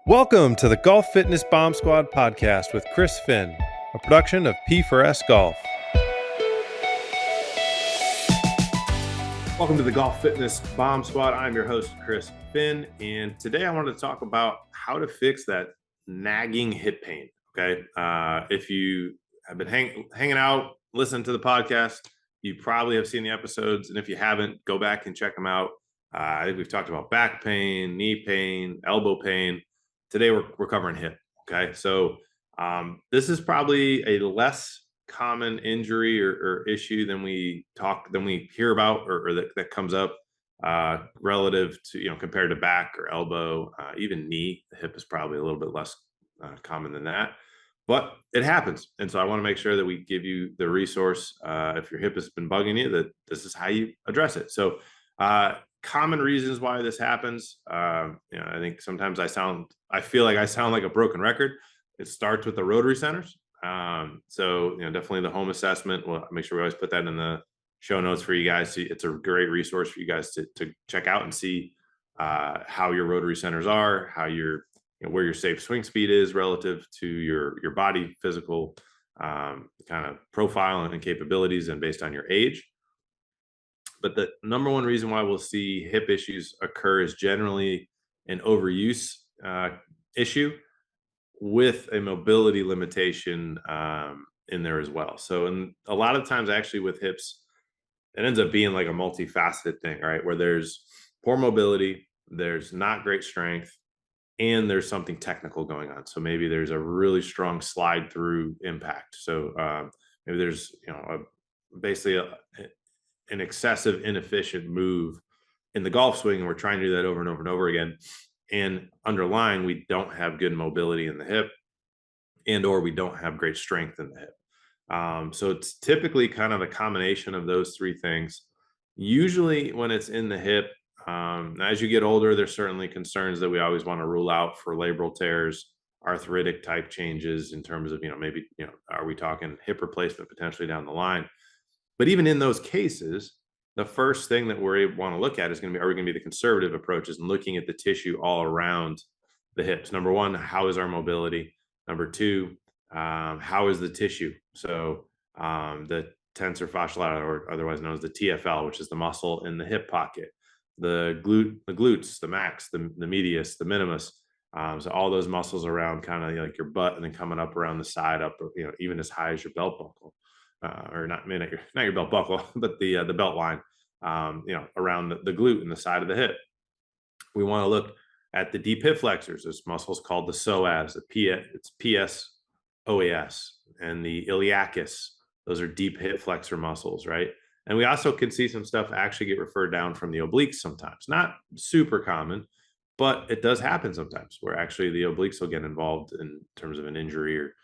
Welcome to the Golf Fitness Bomb Squad podcast with Chris Finn, a production of P4S Golf. Welcome to the Golf Fitness Bomb Squad. I'm your host, Chris Finn, and today I wanted to talk about how to fix that nagging hip pain. Okay, if you have been hanging out, listening to the podcast, you probably have seen the episodes, and if you haven't, go back and check them out. I think we've talked about back pain, knee pain, elbow pain. Today we're covering hip. Okay, so this is probably a less common injury or issue than we hear about or that comes up relative to compared to back or elbow, even knee. The hip is probably a little bit less common than that, but it happens. And so I want to make sure that we give you the resource if your hip has been bugging you, that this is how you address it. So common reasons why this happens. I think sometimes I feel like I sound like a broken record. It starts with the rotary centers. So definitely the home assessment. We'll make sure we always put that in the show notes for you guys. It's a great resource for you guys to check out and see how your rotary centers are, how where your safe swing speed is relative to your body physical kind of profile and capabilities, and based on your age. But the number one reason why we'll see hip issues occur is generally an overuse issue with a mobility limitation in there as well. So, and a lot of times actually with hips, it ends up being like a multifaceted thing, right? Where there's poor mobility, there's not great strength, and there's something technical going on. So maybe there's a really strong slide through impact. So maybe there's, basically an excessive, inefficient move in the golf swing, and we're trying to do that over and over and over again. And underlying, we don't have good mobility in the hip, or we don't have great strength in the hip. So it's typically kind of a combination of those three things. Usually when it's in the hip, as you get older, there's certainly concerns that we always want to rule out for labral tears, arthritic type changes in terms of, maybe, are we talking hip replacement potentially down the line? But even in those cases, the first thing that we want to look at is going to be, are we going to be the conservative approaches and looking at the tissue all around the hips? Number one, how is our mobility? Number two, how is the tissue? So the tensor fasciae, or otherwise known as the TFL, which is the muscle in the hip pocket, the glutes, the max, the medius, the minimus. So all those muscles around kind of like your butt, and then coming up around the side, up, even as high as your belt buckle. Or not your belt buckle, but the belt line, around the glute and the side of the hip. We want to look at the deep hip flexors. There's muscles called the psoas, it's PSOAS, and the iliacus. Those are deep hip flexor muscles, right? And we also can see some stuff actually get referred down from the obliques sometimes. Not super common, but it does happen sometimes where actually the obliques will get involved in terms of an injury or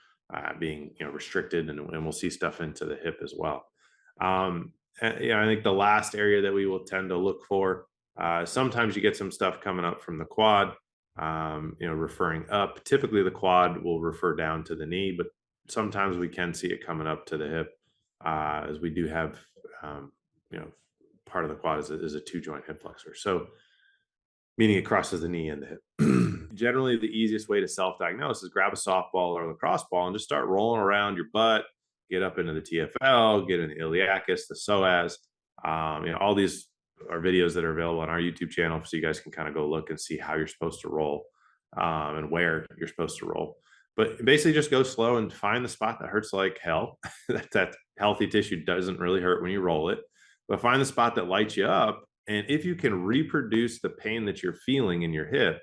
being restricted, and we'll see stuff into the hip as well. I think the last area that we will tend to look for, sometimes you get some stuff coming up from the quad, referring up. Typically the quad will refer down to the knee, but sometimes we can see it coming up to the hip, as we do have part of the quad is a two joint hip flexor. So meaning it crosses the knee and the hip. Generally, the easiest way to self-diagnose is grab a softball or a lacrosse ball and just start rolling around your butt, get up into the TFL, get in the iliacus, the psoas. All these are videos that are available on our YouTube channel, so you guys can kind of go look and see how you're supposed to roll and where you're supposed to roll. But basically just go slow and find the spot that hurts like hell. that healthy tissue doesn't really hurt when you roll it, but find the spot that lights you up. And if you can reproduce the pain that you're feeling in your hip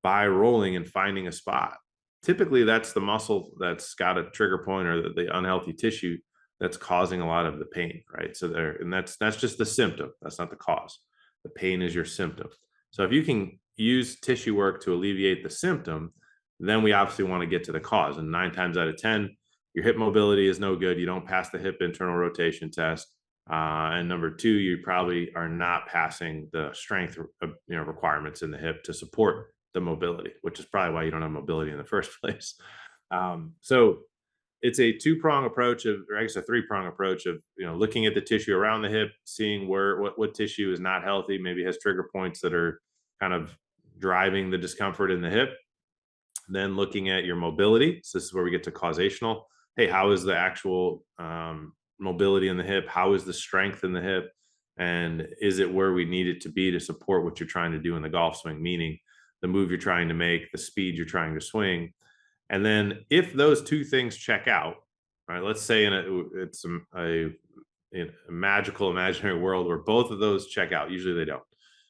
by rolling and finding a spot, typically that's the muscle that's got a trigger point, or the unhealthy tissue that's causing a lot of the pain, right? So that's just the symptom. That's not the cause. The pain is your symptom. So if you can use tissue work to alleviate the symptom, then we obviously want to get to the cause. And 9 times out of 10, your hip mobility is no good. You don't pass the hip internal rotation test. And number two, you probably are not passing the strength requirements in the hip to support the mobility, which is probably why you don't have mobility in the first place. So it's a two-prong approach or I guess a three-prong approach of, looking at the tissue around the hip, seeing what tissue is not healthy, maybe has trigger points that are kind of driving the discomfort in the hip. Then looking at your mobility. So this is where we get to causational. Hey, how is the actual mobility in the hip? How is the strength in the hip? And is it where we need it to be to support what you're trying to do in the golf swing, meaning the move you're trying to make, the speed you're trying to swing. And then if those two things check out, right, let's say it's a magical imaginary world where both of those check out. Usually they don't,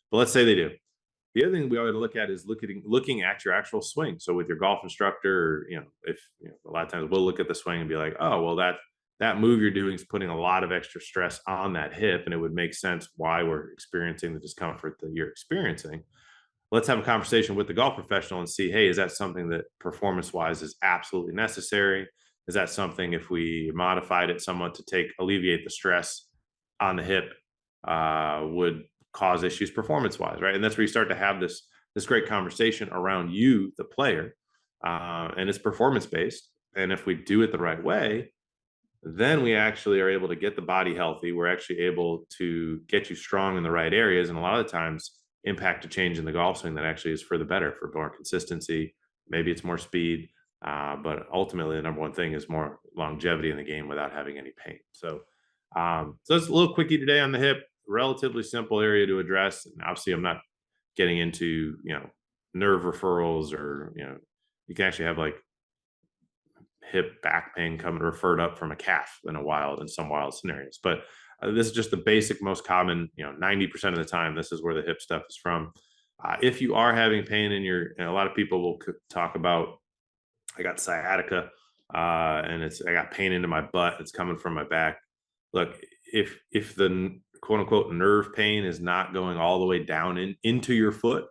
but let's say they do. The other thing we always look at is looking at your actual swing. So with your golf instructor, or, if a lot of times we'll look at the swing and be like, oh, well, that move you're doing is putting a lot of extra stress on that hip, and it would make sense why we're experiencing the discomfort that you're experiencing. Let's have a conversation with the golf professional and see, hey, is that something that performance-wise is absolutely necessary? Is that something, if we modified it somewhat to alleviate the stress on the hip, would cause issues performance-wise, right? And that's where you start to have this great conversation around you, the player, and it's performance-based. And if we do it the right way, then we actually are able to get the body healthy. We're actually able to get you strong in the right areas, and a lot of times impact a change in the golf swing that actually is for the better, for more consistency. Maybe it's more speed, but ultimately the number one thing is more longevity in the game without having any pain. So it's a little quickie today on the hip, relatively simple area to address. And obviously I'm not getting into, nerve referrals, or, you can actually have like hip back pain coming referred up from a calf in some wild scenarios. But this is just the basic, most common, 90% of the time, this is where the hip stuff is from. If you are having pain a lot of people will talk about, I got sciatica, and I got pain into my butt. It's coming from my back. Look, if the quote unquote nerve pain is not going all the way down into your foot,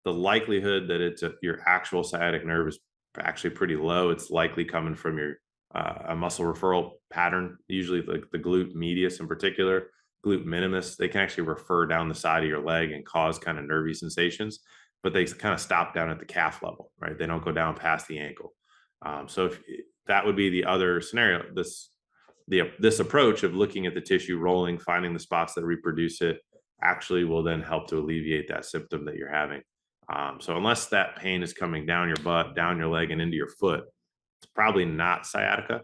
the likelihood that it's your actual sciatic nerve is actually pretty low. It's likely coming from your a muscle referral pattern, usually like the glute medius in particular, glute minimus. They can actually refer down the side of your leg and cause kind of nervy sensations, but they kind of stop down at the calf level, right? They don't go down past the ankle. So if that would be the other scenario, this approach of looking at the tissue, rolling, finding the spots that reproduce it, actually will then help to alleviate that symptom that you're having. So unless that pain is coming down your butt, down your leg, and into your foot, it's probably not sciatica.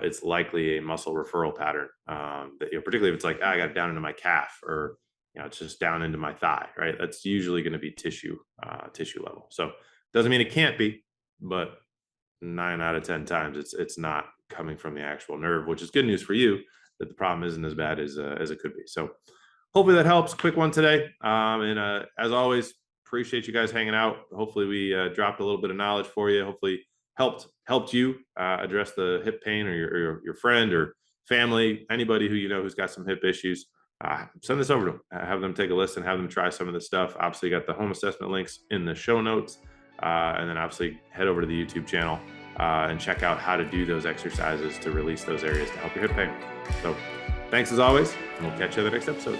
It's likely a muscle referral pattern, that, particularly if it's like, I got it down into my calf, or it's just down into my thigh, right? That's usually going to be tissue level. So doesn't mean it can't be, but 9 out of 10 times it's not coming from the actual nerve, which is good news for you, that the problem isn't as bad as it could be. So hopefully that helps. Quick one today. And as always, appreciate you guys hanging out. Hopefully we dropped a little bit of knowledge for you. Hopefully helped you address the hip pain, or your friend or family, anybody who who's got some hip issues. Send this over to them. Have them take a listen. Have them try some of this stuff. Obviously, you got the home assessment links in the show notes, and then obviously head over to the YouTube channel and check out how to do those exercises to release those areas to help your hip pain. So, thanks as always, and we'll catch you in the next episode.